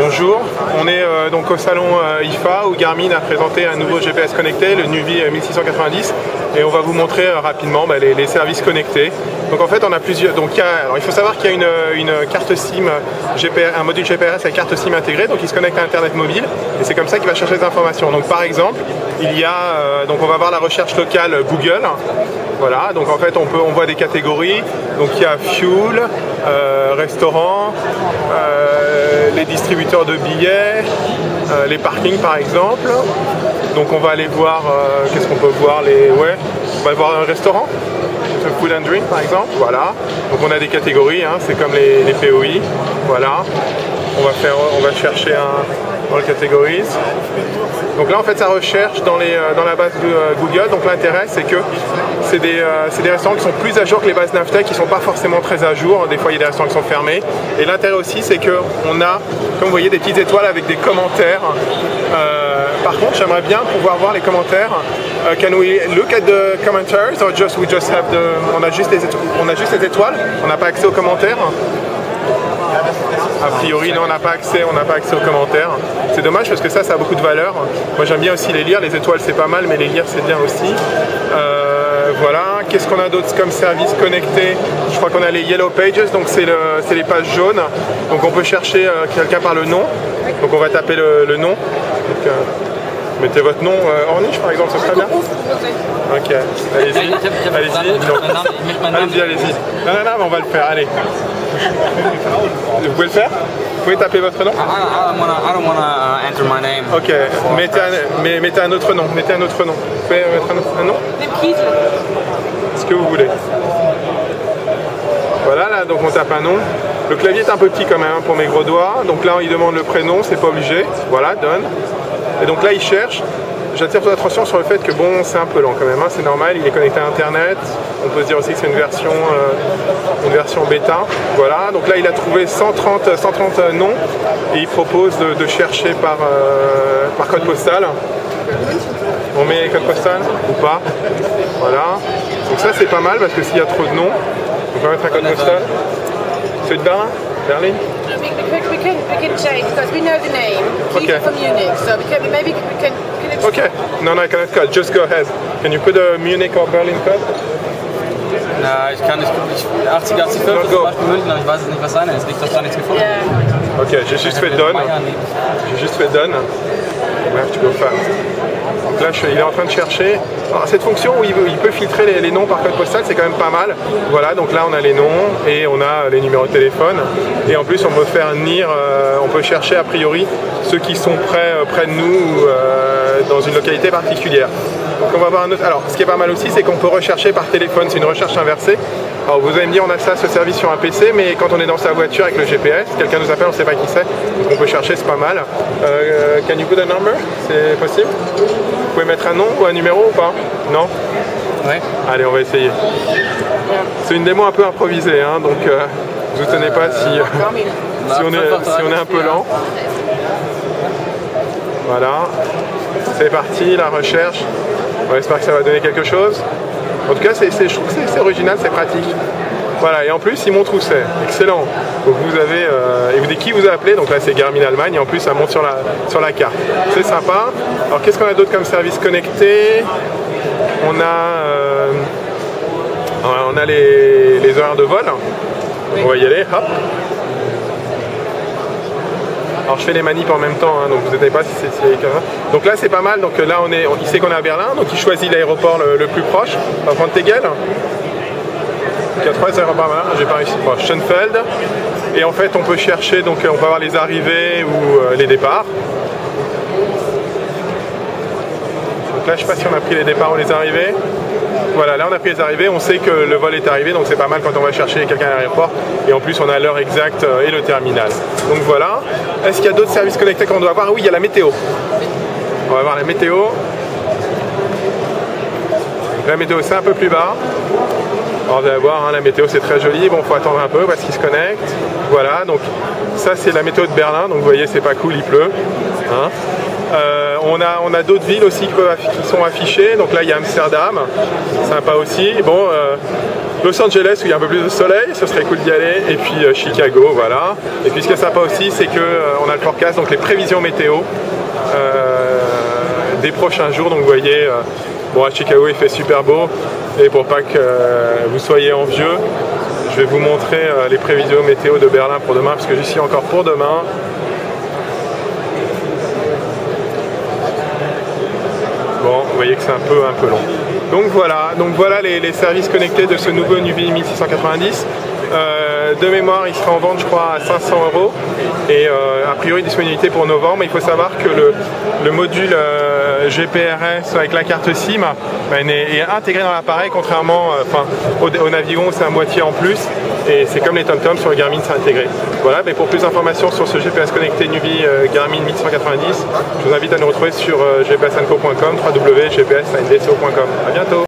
Bonjour, on est donc au salon IFA où Garmin a présenté un nouveau GPS connecté, le Nuvi 1690, et on va vous montrer rapidement les services connectés. Donc en fait on a plusieurs, alors il faut savoir qu'il y a une carte SIM GPS, un module GPS avec carte SIM intégrée, donc il se connecte à Internet mobile et c'est comme ça qu'il va chercher des informations. Donc par exemple, il y a, donc on va voir la recherche locale Google. Voilà, donc en fait on voit des catégories, donc il y a fuel, restaurant, les distributeurs de billets, les parkings par exemple. Donc on va aller voir, qu'est-ce qu'on peut voir, on va voir un restaurant, food and drink par exemple, voilà. Donc on a des catégories, hein, c'est comme les POI, voilà. On va chercher dans les catégories. Donc là en fait ça recherche dans la base de Google. Donc l'intérêt c'est que c'est des restaurants qui sont plus à jour que les bases Navteq, qui ne sont pas forcément très à jour. Des fois il y a des restaurants qui sont fermés. Et l'intérêt aussi c'est qu'on a, comme vous voyez, des petites étoiles avec des commentaires. Par contre j'aimerais bien pouvoir voir les commentaires. Can we look at the commentaries or we just have on a juste les étoiles, on n'a pas accès aux commentaires? A priori, non, on n'a pas accès aux commentaires. C'est dommage parce que ça a beaucoup de valeur. Moi, j'aime bien aussi les lire. Les étoiles, c'est pas mal, mais les lire, c'est bien aussi. Voilà. Qu'est-ce qu'on a d'autre comme service connecté? Je crois qu'on a les Yellow Pages, donc c'est les pages jaunes. Donc, on peut chercher quelqu'un par le nom. Donc, on va taper le nom. Donc, mettez votre nom en niche, par exemple, ça serait bien. Ok, allez-y. Allez-y. Non, mais on va le faire, allez. Vous pouvez le faire? Vous pouvez taper votre nom? I don't wanna enter my name. Ok, mettez un autre nom. Vous pouvez mettre un nom? Ce que vous voulez. Voilà, là, donc on tape un nom. Le clavier est un peu petit quand même pour mes gros doigts. Donc là, il demande le prénom, c'est pas obligé. Voilà, done. Et donc là, il cherche. J'attire votre attention sur le fait que bon, c'est un peu lent quand même, hein, c'est normal, il est connecté à Internet. On peut se dire aussi que c'est une version bêta. Voilà, donc là il a trouvé 130 noms et il propose de chercher par code postal. On met code postal ou pas? Voilà, donc ça c'est pas mal parce que s'il y a trop de noms, on peut mettre un code postal. C'est de Berlin? Berlin? We can change because we know the name. He's from Munich, so maybe we can. Okay. No, I cannot cut. Just go ahead. Can you put a Munich or Berlin code? Na, ich kann nicht. 80, 85 zum Beispiel München, aber ich weiß nicht, was seine ist. Nicht, dass da nichts gefunden wird. Ok, j'ai juste fait done. We have to go fast. Donc là, il est en train de chercher. Alors, cette fonction où il peut filtrer les noms par code postal, c'est quand même pas mal. Voilà, donc là on a les noms et on a les numéros de téléphone. Et en plus, on peut faire on peut chercher a priori ceux qui sont près de nous dans une localité particulière. Donc on va voir un autre. Alors, ce qui est pas mal aussi, c'est qu'on peut rechercher par téléphone. C'est une recherche inversée. Alors, vous allez me dire, on a ça, ce service sur un PC, mais quand on est dans sa voiture avec le GPS, quelqu'un nous appelle, on ne sait pas qui c'est, donc on peut chercher, c'est pas mal. Can you put a number? C'est possible? Vous pouvez mettre un nom ou un numéro ou pas? Non? Ouais. Allez, on va essayer. C'est une démo un peu improvisée, hein, donc vous ne tenez pas si on est un peu lent. Voilà, c'est parti, la recherche. On espère que ça va donner quelque chose. En tout cas, je trouve que c'est original, c'est pratique. Voilà, et en plus, il montre où c'est. Excellent. Donc vous avez, et vous dites qui vous a appelé, donc là c'est Garmin Allemagne, et en plus ça monte sur la carte. C'est sympa. Alors qu'est-ce qu'on a d'autre comme service connecté? On a les horaires de vol. On va y aller, hop. Alors je fais les manips en même temps, hein, donc vous n'êtes pas si c'est comme ça. Donc là c'est pas mal, donc là il sait qu'on est à Berlin, donc il choisit l'aéroport le plus proche. On va prendre Tegel. Il y a 3 aéroports, voilà, j'ai pas réussi. Schönfeld. Et en fait on peut chercher, donc on peut avoir les arrivées ou les départs. Donc là je sais pas si on a pris les départs ou les arrivées. Voilà, là on a pris les arrivées, on sait que le vol est arrivé, donc c'est pas mal quand on va chercher quelqu'un à l'aéroport. Et en plus on a l'heure exacte et le terminal. Donc voilà. Est-ce qu'il y a d'autres services connectés qu'on doit avoir? Ah oui, il y a la météo. On va voir la météo. Donc la météo c'est un peu plus bas. Alors vous allez voir, hein, la météo c'est très joli. Bon, il faut attendre un peu parce qu'il se connecte. Voilà, donc ça c'est la météo de Berlin. Donc vous voyez, c'est pas cool, il pleut. Hein. On a d'autres villes aussi qui sont affichées. Donc là il y a Amsterdam, sympa aussi. Bon, Los Angeles où il y a un peu plus de soleil, ce serait cool d'y aller, et puis Chicago, voilà. Et puis ce qui est sympa aussi, c'est qu'on a le forecast, donc les prévisions météo des prochains jours. Donc vous voyez, bon, à Chicago il fait super beau, et pour pas que vous soyez envieux, je vais vous montrer les prévisions météo de Berlin pour demain, parce que j'y suis encore pour demain. Bon, vous voyez que c'est un peu long. Donc voilà les services connectés de ce nouveau Nuvie 1690. De mémoire, il sera en vente, je crois, à 500 €, et a priori disponibilité pour novembre. Il faut savoir que le module GPRS avec la carte SIM est intégré dans l'appareil, contrairement au Navigon, c'est un boîtier en plus, et c'est comme les TomTom, sur le Garmin c'est intégré. Voilà, mais pour plus d'informations sur ce GPS connecté Nuvie Garmin 1690, je vous invite à nous retrouver sur gpsandco.com, www.gpsandco.com. À bientôt.